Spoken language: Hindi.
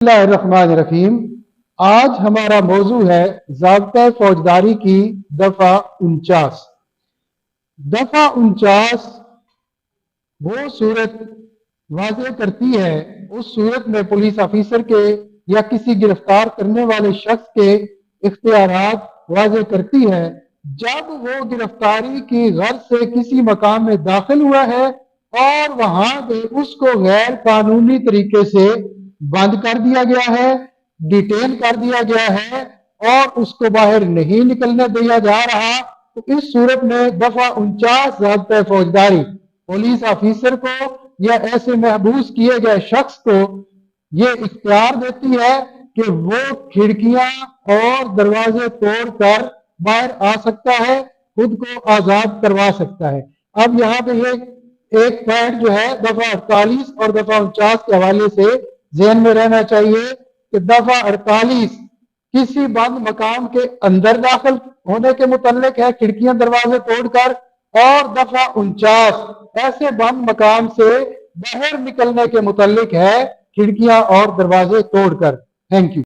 बिस्मिल्लाहिर्रहमानिर्रहीम। आज हमारा मौजू है ज़ाब्ता फौजदारी की दफ़ा 49। दफ़ा 49 वो सूरत वाज़े करती है, उस सूरत में पुलिस ऑफिसर के या किसी गिरफ्तार करने वाले शख्स के इख्तियारात वाज़े करती है जब वो गिरफ्तारी की गर्ज से किसी मकाम में दाखिल हुआ है और वहां पे उसको गैर कानूनी तरीके से बंद कर दिया गया है, डिटेन कर दिया गया है और उसको बाहर नहीं निकलने दिया जा रहा। तो इस सूरत में दफा 49 ज़ाब्ता फौजदारी पुलिस ऑफिसर को या ऐसे महबूस किए गए शख्स को ये इख्तियार देती है कि वो खिड़कियां और दरवाजे तोड़कर बाहर आ सकता है, खुद को आजाद करवा सकता है। अब यहाँ पे ये एक पॉइंट जो है दफा 48 और दफा 49 के हवाले से ज़हन में रहना चाहिए कि दफा 48 किसी बंद मकाम के अंदर दाखिल होने के मुतल्लिक है, खिड़कियां दरवाजे तोड़कर, और दफा 49 ऐसे बंद मकाम से बाहर निकलने के मुतल्लिक है, खिड़कियां और दरवाजे तोड़कर। Thank you.